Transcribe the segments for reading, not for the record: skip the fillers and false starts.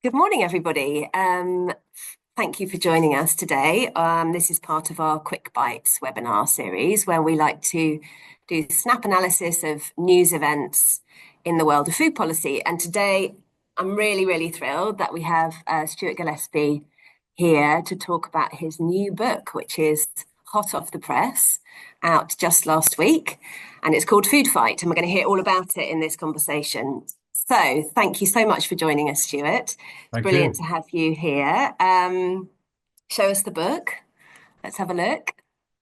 Good morning, everybody. Thank you for joining us today. This is part of our Quick Bites webinar series where we like to do snap analysis of news events in the world of food policy. And today, I'm really thrilled that we have Stuart Gillespie here to talk about his new book, which is hot off the press, out just last week. And it's called Food Fight, and we're going to hear all about it in this conversation. So thank you so much for joining us, Stuart. It's Thank brilliant you. to have you here. Show us the book. Let's have a look.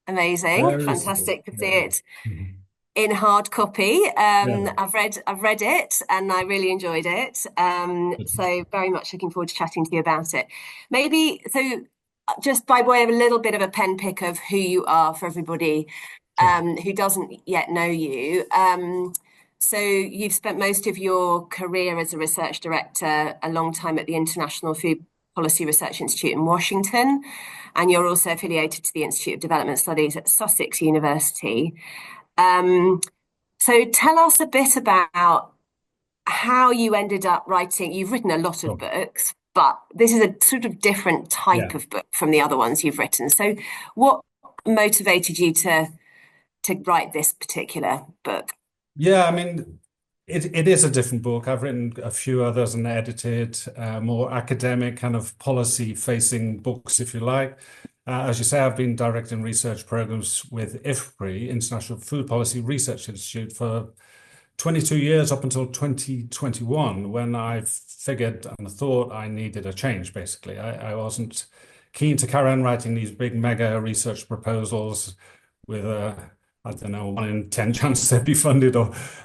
Amazing. There is the book. Fantastic to see Yeah. it Mhm. in hard copy. Yeah. I've read it and I really enjoyed it. So very much looking forward to chatting to you about it. Maybe so just by way of a little bit of a pen pick of who you are for everybody Sure. who doesn't yet know you. So you've spent most of your career as a research director, a long time at the International Food Policy Research Institute in Washington, and you're also affiliated to the Institute of Development Studies at Sussex University. So tell us a bit about how you ended up writing. You've written a lot of Sure. books, but this is a sort of different Yeah. type of book from the other ones you've written. So what motivated you to write this particular book? Yeah. I mean, it is a different book. I've written a few others and edited more academic kind of policy facing books, if you like. As you say, I've been directing research programs with IFPRI, International Food Policy Research Institute, for 22 years up until 2021, when I figured and thought I needed a change, basically. I wasn't keen to carry on writing these big mega research proposals with I don't know, 1 in 10 chance they'd be funded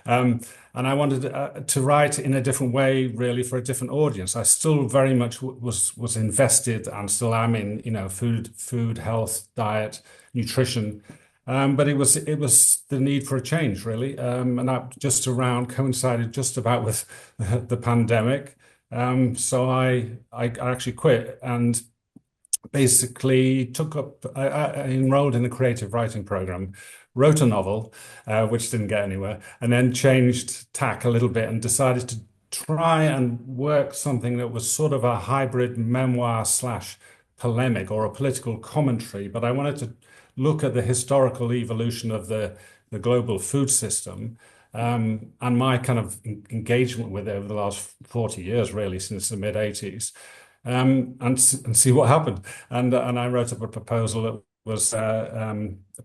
and I wanted to write in a different way, really, for a different audience. I still very much was invested and still am in, food, health, diet, nutrition. But it was the need for a change, really, and that just around coincided just about with the pandemic. So I actually quit and basically I enrolled in a creative writing program, wrote a novel, which didn't get anywhere, and then changed tack a little bit and decided to try and work something that was sort of a hybrid memoir slash polemic or a political commentary. But I wanted to look at the historical evolution of the global food system. And my kind of engagement with it over the last 40 years, really, since the mid 80s, and see what happened. And I wrote up a proposal that was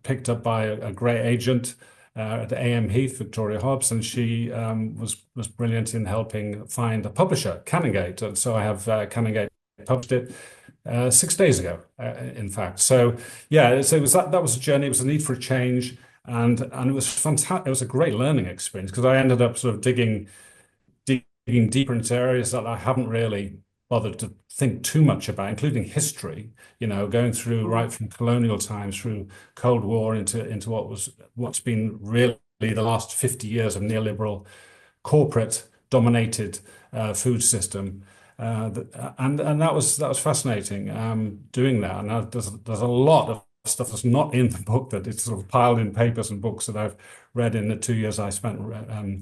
picked up by a great agent at AM Heath, Victoria Hobbs, and she was brilliant in helping find a publisher, Canongate. And so I have Canongate published it 6 days ago, in fact. So yeah, so it was that was a journey. It was a need for a change, and it was fantastic. It was a great learning experience because I ended up sort of digging deeper into areas that I haven't really bothered to think too much about, including history, going through right from colonial times through Cold War into what's been really the last 50 years of neoliberal corporate dominated food system. And that was fascinating, doing that. And there's a lot of stuff that's not in the book that it's sort of piled in papers and books that I've read in the 2 years I spent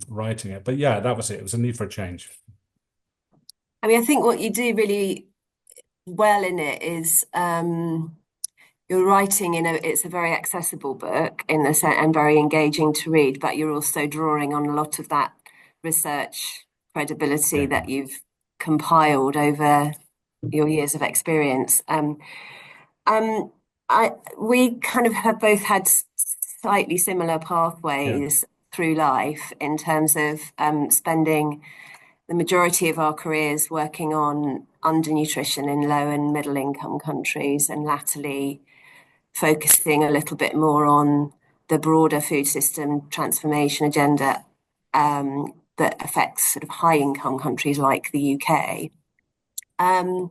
writing it. But yeah, that was it. It was a need for a change. I mean, I think what you do really well in it is you're writing it's a very accessible book in the sense and very engaging to read, but you're also drawing on a lot of that research credibility Yeah. that you've compiled over your years of experience. Um, we kind of have both had slightly similar Yeah. pathways through life in terms of spending the majority of our careers working on undernutrition in low and middle income countries, and latterly focusing a little bit more on the broader food system transformation agenda that affects sort of high income countries like the UK. And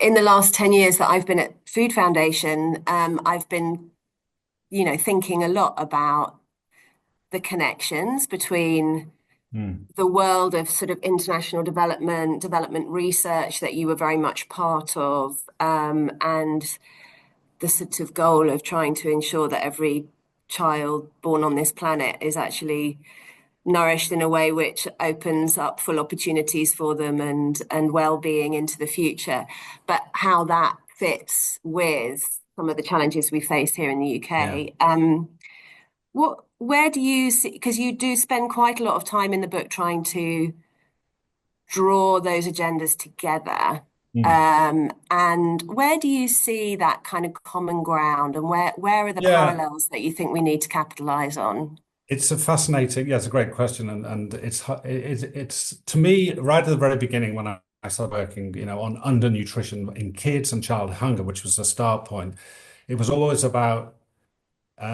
in the last 10 years that I've been at Food Foundation, I've been, thinking a lot about the connections between Mm. the world of sort of international development research that you were very much part of, and the sort of goal of trying to ensure that every child born on this planet is actually nourished in a way which opens up full opportunities for them and well-being into the future, but how that fits with some of the challenges we face here in the Yeah. UK. Where do you see, because you do spend quite a lot of time in the book trying to draw those agendas together. Mm. And where do you see that kind of common ground, and where are the Yeah, parallels that you think we need to capitalize on? it's a fascinating, yeah, it's a great question, and it's to me right at the very beginning when I started working, on undernutrition in kids and child hunger, which was the start point. It was always about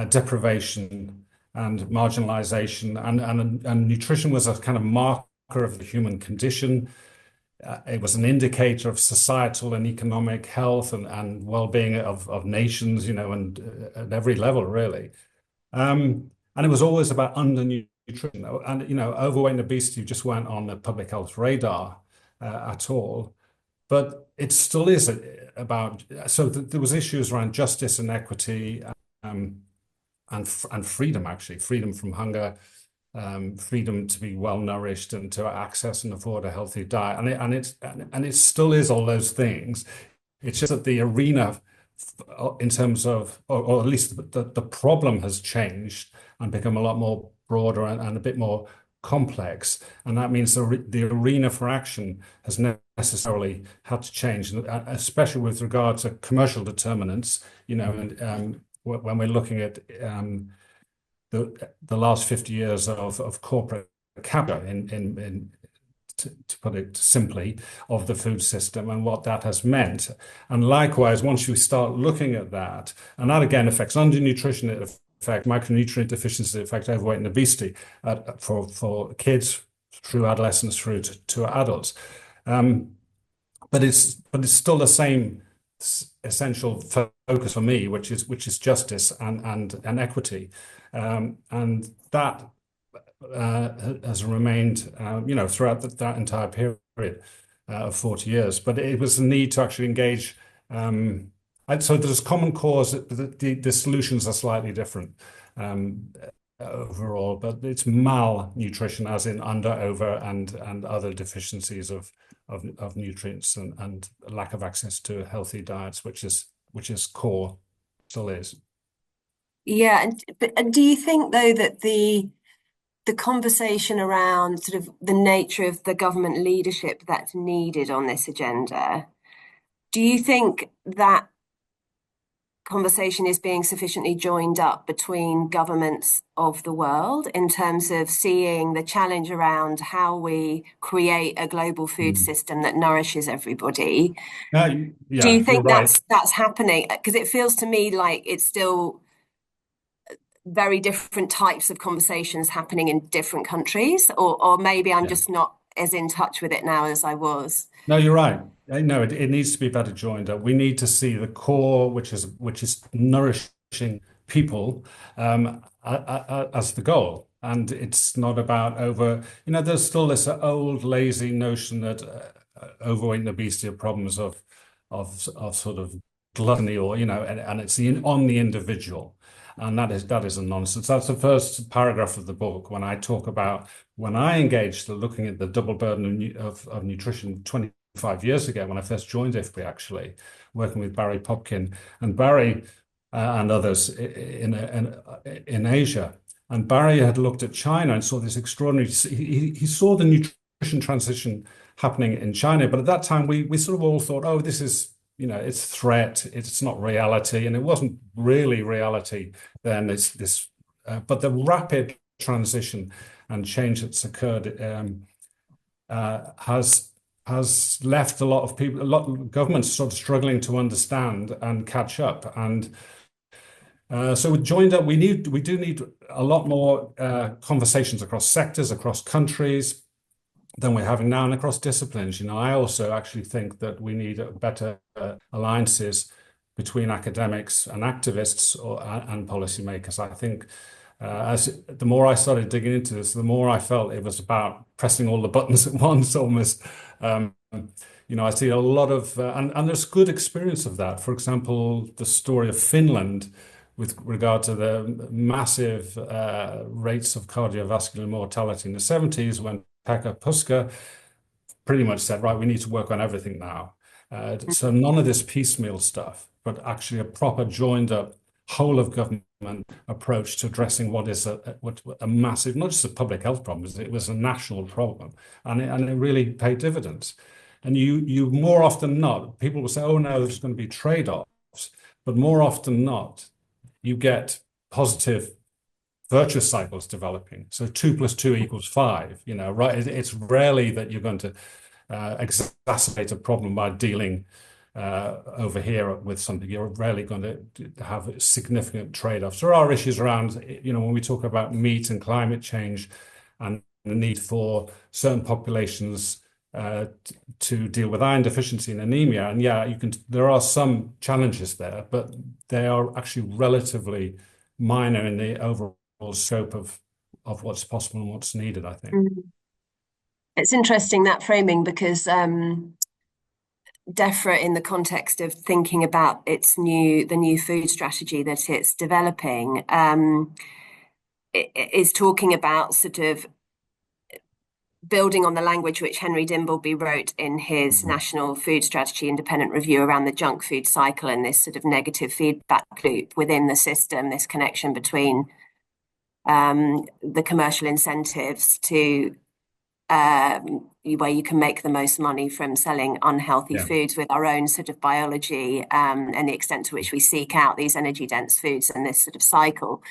deprivation and marginalization, and nutrition was a kind of marker of the human condition. It was an indicator of societal and economic health and well-being of nations, and at every level, really. And it was always about undernutrition, and overweight and obesity just weren't on the public health radar at all. But it still is about. So there was issues around justice and equity, um, and freedom, actually, freedom from hunger, freedom to be well nourished and to access and afford a healthy diet, and it still is all those things. It's just that the arena, in terms of, or at least the problem has changed and become a lot more broader and a bit more complex, and that means the arena for action has necessarily had to change, especially with regard to commercial determinants. And when we're looking at the last 50 years of corporate capital in to put it simply, of the food system and what that has meant. And likewise, once you start looking at that, and that again affects undernutrition, it affects micronutrient deficiency, it affects overweight and obesity for kids through adolescence through to adults. Um, but it's still the same essential focus for me, which is justice and equity, and that has remained, throughout that entire period of 40 years. But it was the need to actually engage. So there's common cause. The solutions are slightly different overall, but it's malnutrition, as in under, over, and other deficiencies of nutrients and lack of access to healthy diets, which is core, still is. Yeah, and do you think though that the conversation around sort of the nature of the government leadership that's needed on this agenda, do you think that conversation is being sufficiently joined up between governments of the world in terms of seeing the challenge around how we create a global food Mm. system that nourishes everybody? Do Yeah, you you're think right. that's happening? Because it feels to me like it's still very different types of conversations happening in different countries, or maybe I'm Yeah. just not as in touch with it now as I was. No, you're right. No, it needs to be better joined up. We need to see the core, which is nourishing people, as the goal. And it's not about over, there's still this old lazy notion that overweight and obesity are problems of sort of gluttony, or, and it's on the individual. And that is a nonsense. That's the first paragraph of the book when I talk about when I engaged looking at the double burden of nutrition 25 years ago, when I first joined IFPRI, actually, working with Barry Popkin and Barry and others in Asia. And Barry had looked at China and saw this extraordinary, he saw the nutrition transition happening in China. But at that time, we sort of all thought, oh, this is, it's threat, it's not reality. And it wasn't really reality then. But the rapid transition and change that's occurred has left a lot of people, a lot of governments sort of struggling to understand and catch up. And so we joined up. We do need a lot more conversations across sectors, across countries than we're having now, and across disciplines. I also actually think that we need better alliances between academics and activists and policymakers. I think as the more I started digging into this, the more I felt it was about pressing all the buttons at once, almost. I see a lot of, and there's good experience of that. For example, the story of Finland, with regard to the massive rates of cardiovascular mortality in the 70s, when Pekka Puska pretty much said, right, we need to work on everything now. So none of this piecemeal stuff, but actually a proper joined up whole of government approach to addressing what is a massive, not just a public health problem, it was a national problem, and it really paid dividends. And you more often than not, people will say, oh no, there's going to be trade-offs, but more often than not, you get positive virtuous cycles developing. So 2 + 2 = 5, right? It's rarely that you're going to exacerbate a problem by dealing over here with something. You're rarely going to have significant trade-offs. There are issues around, when we talk about meat and climate change and the need for certain populations to deal with iron deficiency and anemia. And yeah, there are some challenges there, but they are actually relatively minor in the overall scope of what's possible and what's needed, I think. It's interesting, that framing, because DEFRA, in the context of thinking about the new food strategy that it's developing, is talking about sort of building on the language which Henry Dimbleby wrote in his National Food Strategy Independent Review around the junk food cycle and this sort of negative feedback loop within the system, this connection between the commercial incentives to where you can make the most money from selling unhealthy foods with our own sort of biology, and the extent to which we seek out these energy dense foods and this sort of cycle.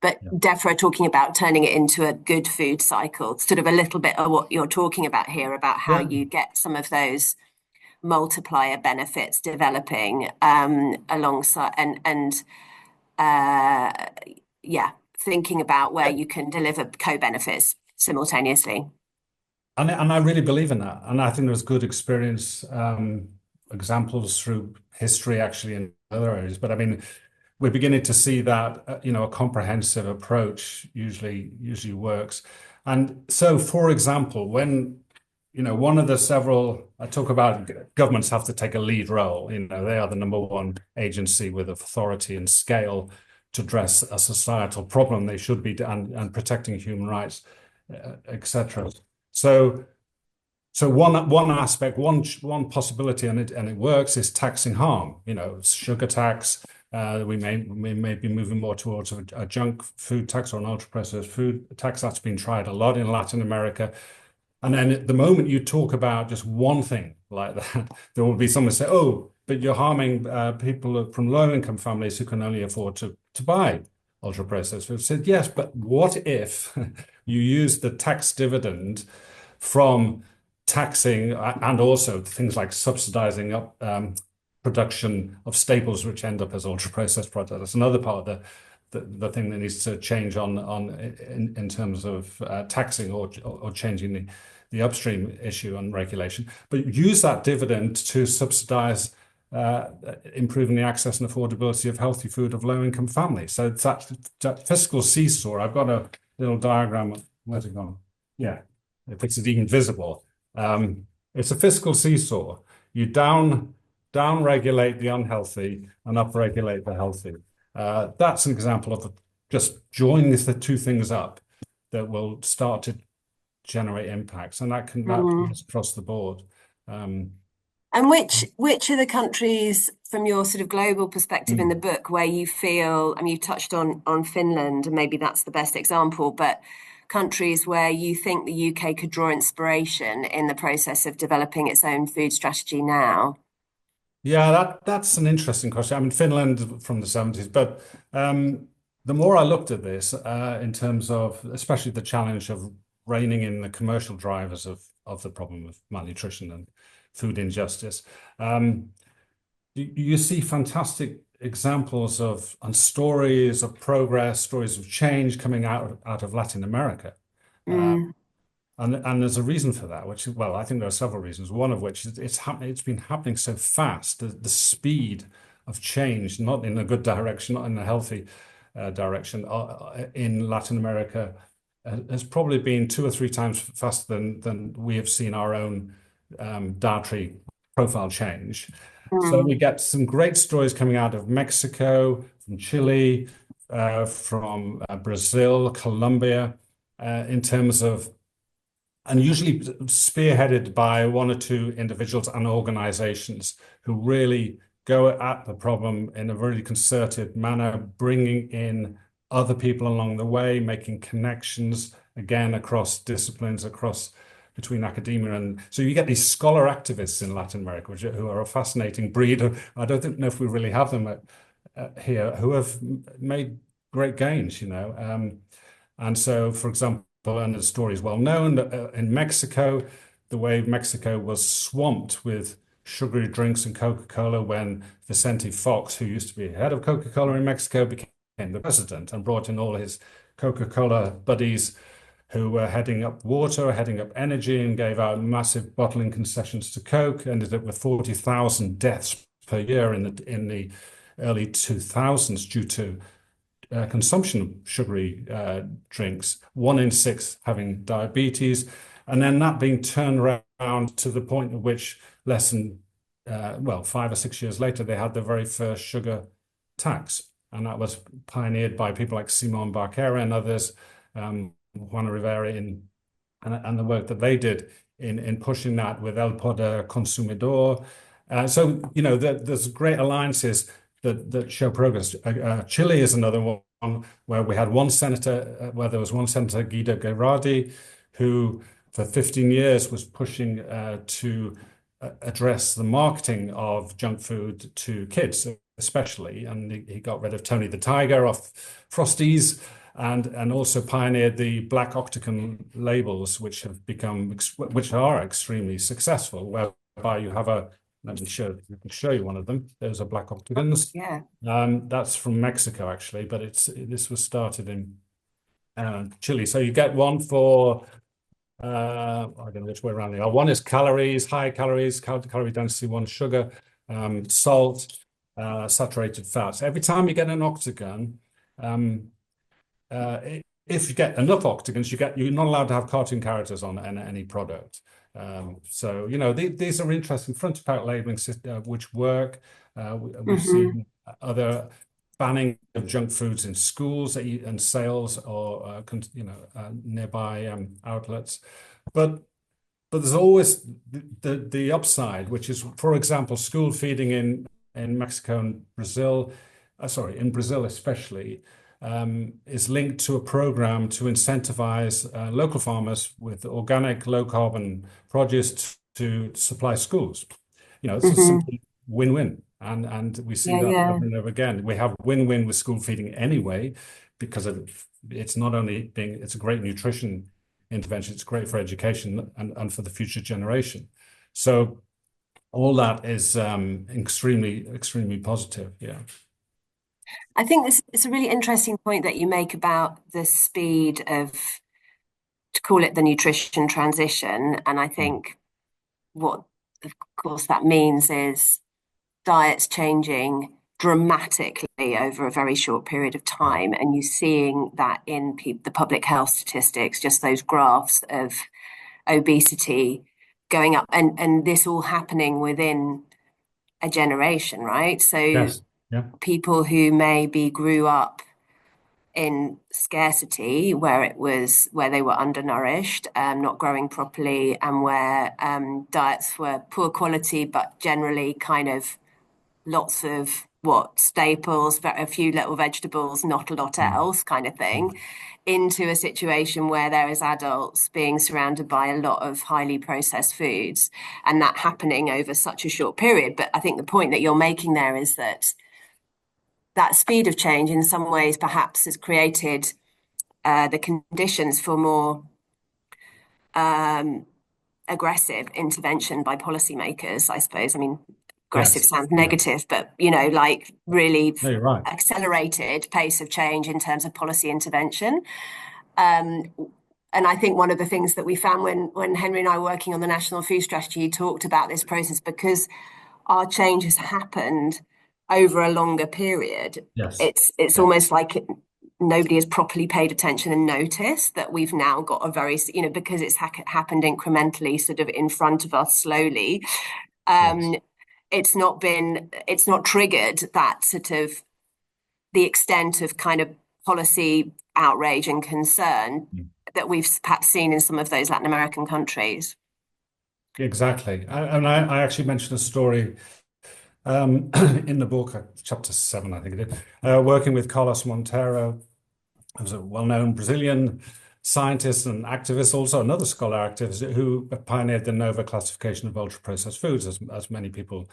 But DEFRA talking about turning it into a good food cycle, sort of a little bit of what you're talking about here, about how you get some of those multiplier benefits developing alongside thinking about where you can deliver co-benefits simultaneously. And I really believe in that. And I think there's good experience, examples through history actually in other areas. But I mean, we're beginning to see that, a comprehensive approach usually works. And so, for example, when, one of the several, I talk about governments have to take a lead role, they are the number one agency with authority and scale to address a societal problem. They should be, and protecting human rights, etc. So one aspect, one possibility, and it works, is taxing harm. Sugar tax. We may be moving more towards a junk food tax or an ultra processed food tax. That's been tried a lot in Latin America. And then at the moment you talk about just one thing like that, there will be someone say, "Oh, but you're harming people from low-income families who can only afford to buy ultra processed food." I said, yes, but what if you use the tax dividend from taxing and also things like subsidizing up production of staples, which end up as ultra processed products? That's another part of the thing that needs to change in terms of taxing or changing the upstream issue on regulation. But use that dividend to subsidize improving the access and affordability of healthy food of low-income families. So it's that fiscal seesaw. I've got a little diagram. Where's it gone? Yeah, if it's even visible. It's a fiscal seesaw. You down regulate the unhealthy and up regulate the healthy. That's an example of just joining the two things up that will start to generate impacts, and that can across the board. And which are the countries, from your sort of global perspective in the book, where you feel, I mean, you touched on Finland, and maybe that's the best example, but countries where you think the UK could draw inspiration in the process of developing its own food strategy now? Yeah, that's an interesting question. I mean, Finland from the 70s, but the more I looked at this, in terms of especially the challenge of reining in the commercial drivers of the problem of malnutrition and food injustice, you see fantastic examples of stories of progress, stories of change coming out of Latin America. And there's a reason for that, which, well, I think there are several reasons. One of which is it's been happening so fast. The speed of change, not in a good direction, not in a healthy direction, in Latin America has probably been 2 or 3 times faster than we have seen our own dietary profile change. So we get some great stories coming out of Mexico, from Chile, from Brazil, Colombia, in terms of, and usually spearheaded by one or two individuals and organizations who really go at the problem in a really concerted manner, bringing in other people along the way, making connections again across disciplines, across between academia. And so you get these scholar activists in Latin America, who are a fascinating breed. I don't know if we really have them here, who have made great gains, and so, for example, and the story is well known, in Mexico, the way Mexico was swamped with sugary drinks and Coca-Cola when Vicente Fox, who used to be head of Coca-Cola in Mexico, became the president and brought in all his Coca-Cola buddies who were heading up water, heading up energy, and gave out massive bottling concessions to Coke. Ended up with 40,000 deaths per year in the early 2000s due to consumption of sugary drinks, 1 in 6 having diabetes, and then that being turned around to the point at which less than, 5 or 6 years later, they had the very first sugar tax. And that was pioneered by people like Simon Barquera and others, Juana Rivera, and the work that they did in pushing that with El Poder Consumidor. So, there's great alliances that show progress. Chile is another one where we had one senator, where there was one senator, Guido Gerardi, who for 15 years was pushing to address the marketing of junk food to kids, especially. And he got rid of Tony the Tiger off Frosties, and also pioneered the Black Octagon labels, which are extremely successful, whereby you have let me show you one of them. There's a Black Octagons. Yeah. That's from Mexico, actually, but this was started in Chile. So you get one for, I don't know which way around they are. One is calories, high calories, calorie density, one sugar, salt, saturated fats. Every time you get an octagon, if you get enough octagons, you're not allowed to have cartoon characters on any product. So, these are interesting front-to-back labeling which work. We've seen other banning of junk foods in schools and sales or, nearby outlets. But there's always the upside, which is, for example, school feeding in Mexico and Brazil, in Brazil especially, is linked to a program to incentivize local farmers with organic, low-carbon produce to supply schools. It's a simple win-win, and we see that over and over again. We have win-win with school feeding anyway, because it's not only it's a great nutrition intervention, it's great for education and for the future generation. So all that is extremely, extremely positive. Yeah. I think it's a really interesting point that you make about the speed of, to call it, the nutrition transition. And I think what, of course, that means is diets changing dramatically over a very short period of time. And you're seeing that in the public health statistics, just those graphs of obesity going up, and this all happening within a generation, right? So Yes. Yeah. people who maybe grew up in scarcity, where they were undernourished, not growing properly, and where diets were poor quality, but generally kind of lots of staples, a few little vegetables, not a lot else, kind of thing, into a situation where there is adults being surrounded by a lot of highly processed foods, and that happening over such a short period. But I think the point that you're making there is that speed of change in some ways perhaps has created the conditions for more aggressive intervention by policymakers, I suppose. I mean, aggressive sounds negative, but, really No, you're right. accelerated pace of change in terms of policy intervention. And I think one of the things that we found when Henry and I were working on the National Food Strategy, he talked about this process, because our change has happened over a longer period. Yes. It's almost like nobody has properly paid attention and noticed that we've now got a very, because it's happened incrementally, sort of in front of us slowly. It's not triggered that sort of the extent of kind of policy outrage and concern Mm. that we've perhaps seen in some of those Latin American countries. Exactly. I actually mentioned a story in the book, chapter 7, I think it is, working with Carlos Monteiro, who's a well-known Brazilian scientist and activist, also another scholar activist who pioneered the NOVA classification of ultra-processed foods, as many people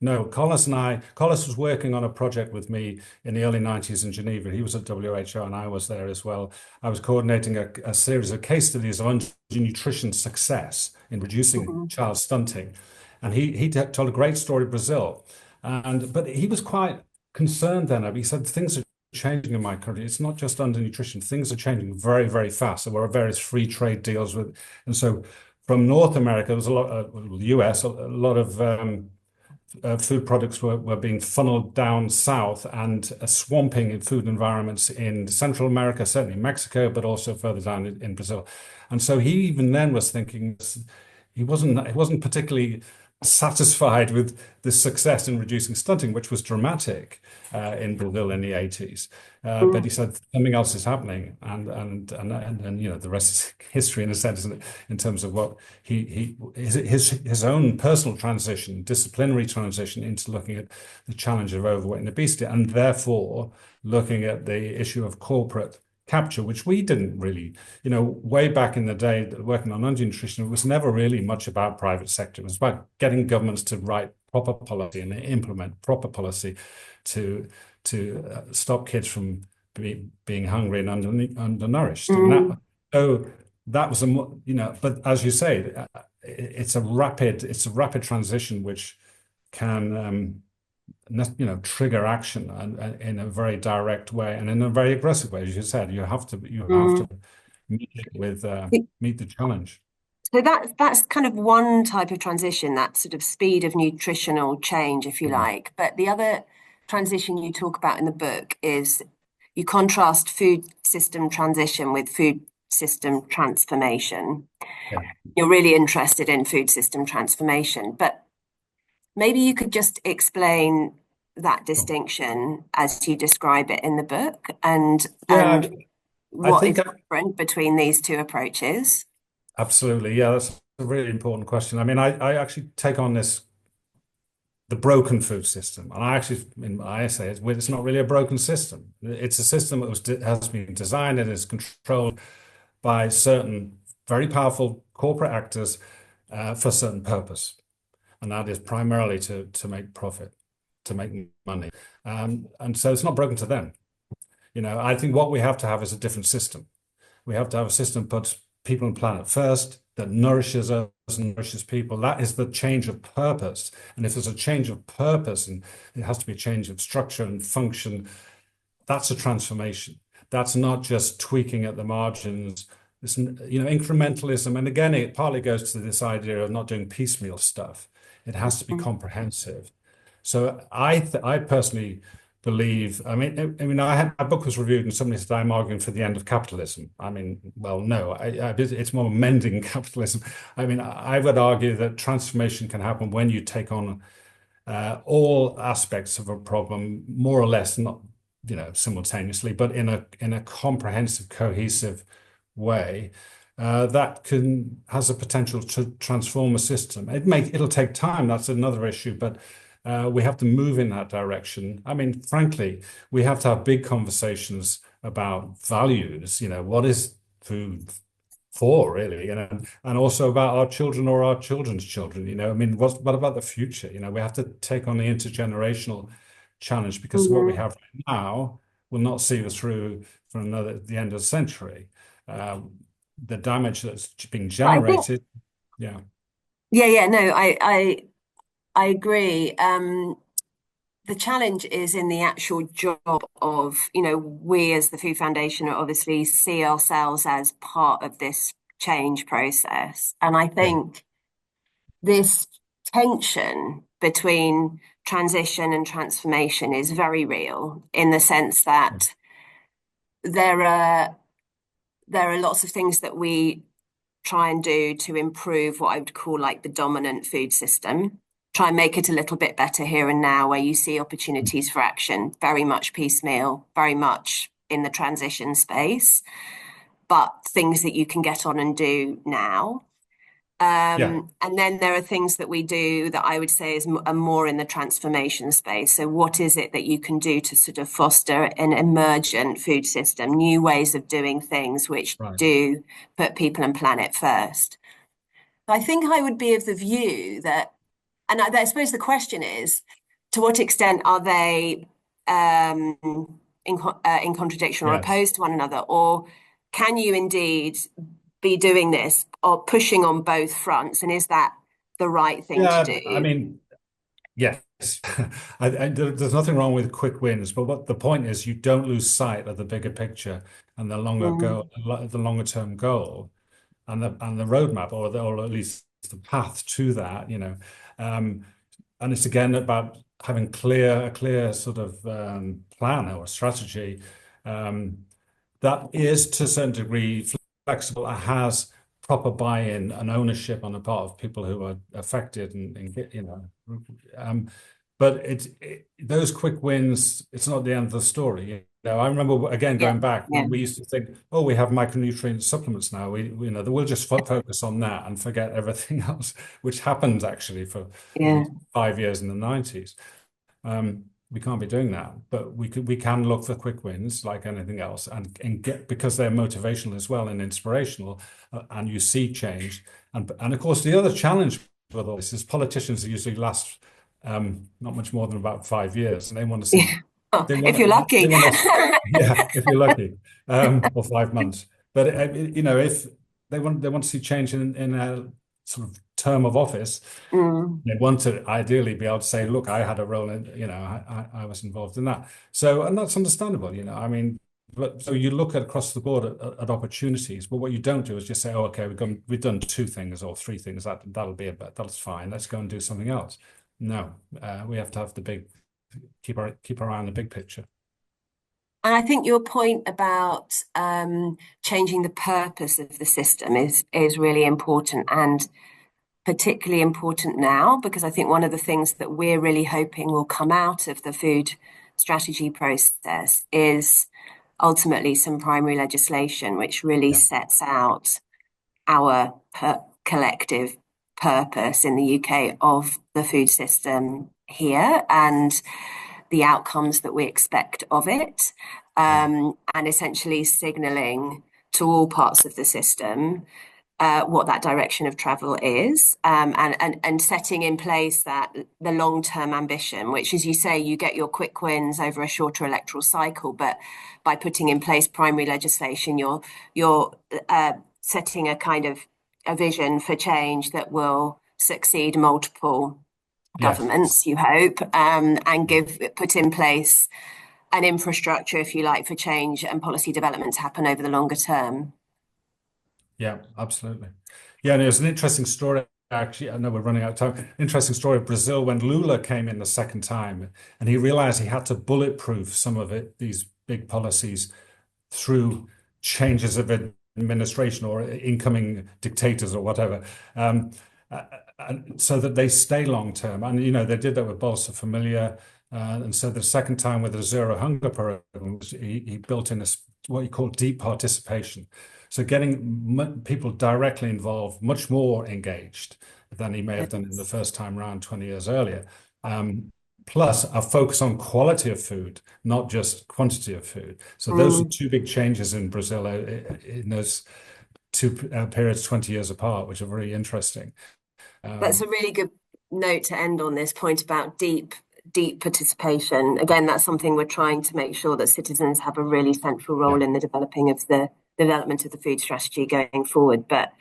know. Carlos was working on a project with me in the early 90s in Geneva. He was at WHO and I was there as well. I was coordinating a series of case studies of nutrition success in reducing Mhm. child stunting. And he told a great story of Brazil. But he was quite concerned then. He said, things are changing in my country. It's not just under nutrition. Things are changing very, very fast. There were various free trade deals with, and so from North America, there was a lot, the US, a lot of food products were being funneled down south and swamping in food environments in Central America, certainly Mexico, but also further down in Brazil. And so he even then was thinking he wasn't particularly satisfied with the success in reducing stunting, which was dramatic in Brazil in the 80s. But he Mm. said something else is happening, and the rest is history in a sense, in terms of what his own personal transition, disciplinary transition into looking at the challenge of overweight and obesity, and therefore looking at the issue of corporate capture, which we didn't really, way back in the day, working on nutrition, it was never really much about private sector. It was about getting governments to write proper policy and implement proper policy to stop kids from being hungry and undernourished. And Mm. that was but as you say, it's a rapid transition which can trigger action and in a very direct way and in a very aggressive way. As you said, you have to Mm. meet it with meet the challenge. So that's kind of one type of transition, that sort of speed of nutritional change, if you Mm. like. But the other transition you talk about in the book is you contrast food system transition with food system transformation. Yeah. You're really interested in food system transformation, but maybe you could just explain that Cool. distinction as you describe it in the book and Yeah, I what think is different between these two approaches. absolutely. Yeah, that's a really important question. I mean, I actually take on the broken food system, and I actually, in my essay, it's not really a broken system. It's a system that has been designed and is controlled by certain very powerful corporate actors for a certain purpose, and that is primarily to make profit, to make money. And so it's not broken to them. I think what we have to have is a different system. We have to have a system that puts people and planet first, that nourishes us and nourishes people. That is the change of purpose. And if there's a change of purpose, and it has to be a change of structure and function, that's a transformation. That's not just tweaking at the margins. It's, incrementalism. And again, it partly goes to this idea of not doing piecemeal stuff. It has to be Mm. comprehensive. So I personally believe. I had my book was reviewed, and somebody said I'm arguing for the end of capitalism. I mean, well, no, it's more mending capitalism. I mean, I would argue that transformation can happen when you take on all aspects of a problem, more or less, not simultaneously, but in a comprehensive, cohesive way. That has a potential to transform a system. It'll take time. That's another issue, but we have to move in that direction. I mean, frankly, we have to have big conversations about values. What is food for, really? And also about our children or our children's children. I mean, what about the future? We have to take on the intergenerational challenge because what we Mhm. have right now will not see us through for the end of the century. The damage that's being But I think, generated. Yeah. yeah, no, I agree. The challenge is in the actual job of, we as the Food Foundation obviously see ourselves as part of this change process. And I Yeah. think this tension between transition and transformation is very real in the sense that there are there are lots of things that we try and do to improve what I would call like the dominant food system try and make it a little bit better here and now, where you see opportunities for action, very much piecemeal, very much in the transition space, but things that you can get on and do now. Yeah. And then there are things that we do that I would say are more in the transformation space. So what is it that you can do to sort of foster an emergent food system, new ways of doing things which Right. do put people and planet first? I think I would be of the view that, and I suppose the question is, to what extent are they in contradiction or Yes. opposed to one another, or can you indeed be doing this or pushing on both fronts, and is that the right thing to Yeah. I do? mean, yes. There's nothing wrong with quick wins, but what the point is, you don't lose sight of the bigger picture and the Mm, the longer term goal, and the roadmap, or at least the path to that. And it's again about having a clear sort of plan or strategy um, that is to a certain degree flexible, and has proper buy-in and ownership on the part of people who are affected, um, but those quick wins, it's not the end of the story. I remember again yeah, going back, yeah, we used to think, oh, we have micronutrient supplements now. We'll just focus on that and forget everything else, which happened actually for yeah. 5 years in the 90s. We can't be doing that, but we can look for quick wins like anything else, and get, because they're motivational as well and inspirational, and you see change. And of course, the other challenge with all this is politicians usually last not much more than about 5 years, and they want to see Yeah. Oh, they if want you're they lucky. want us, yeah, if you're lucky, or 5 months. But if they want to see change in a sort of term of office, Mm, they want to ideally be able to say, look, I had a role in, I was involved in that. So, and that's understandable, I mean, but so you look at across the board at opportunities, but what you don't do is just say, oh, okay, we've done 2 things or 3 things. That'll be it. That's fine. Let's go and do something else. No, we have to have keep our eye on the big picture. And I think your point about changing the purpose of the system is really important, and particularly important now, because I think one of the things that we're really hoping will come out of the food strategy process is ultimately some primary legislation which really Yeah, sets out our collective purpose in the UK of the food system here, and the outcomes that we expect of it, yeah, and essentially signalling to all parts of the system what that direction of travel is, and setting in place that the long-term ambition, which, as you say, you get your quick wins over a shorter electoral cycle, but by putting in place primary legislation, you're setting a kind of a vision for change that will succeed multiple yes, governments, you hope, and put in place an infrastructure, if you like, for change and policy development to happen over the longer term. yeah, absolutely. Yeah, and there's an interesting story. Actually, I know we're running out of time. Interesting story of Brazil when Lula came in the second time, and he realized he had to bulletproof some of these big policies through changes of administration or incoming dictators or whatever, um, and so that they stay long term. And they did that with Bolsa Familia, and so the second time with the Zero Hunger program, he built in what he called deep participation. So getting people directly involved, much more engaged than he may have done in the first time around 20 years earlier. Plus a focus on quality of food, not just quantity of food. So those are Mm. 2 big changes in Brazil in those 2 periods 20 years apart, which are very interesting. That's Um, a really good note to end on, this point about deep participation. Again, that's something we're trying to make sure that citizens have a really central yeah, role in the development of the food strategy going forward. But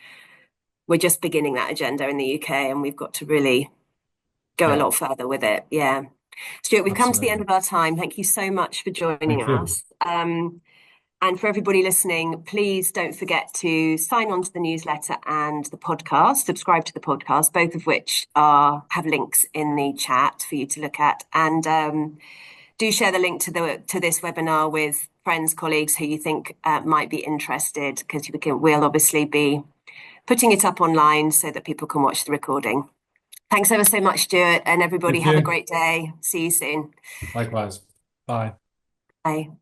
we're just beginning that agenda in the UK, and we've got to really go a yeah, lot further with it. Yeah. Stuart, we've come to the end absolutely. of our time. Thank you so much for joining Thank you. us. And for everybody listening, please don't forget to sign on to the newsletter and the podcast, subscribe to the podcast, both of which have links in the chat for you to look at. And do share the link to this webinar with friends, colleagues who you think might be interested, because we'll obviously be putting it up online so that people can watch the recording. Thanks ever so much, Stuart, and You everybody have a too. great day. See you soon. Likewise. Bye. Bye.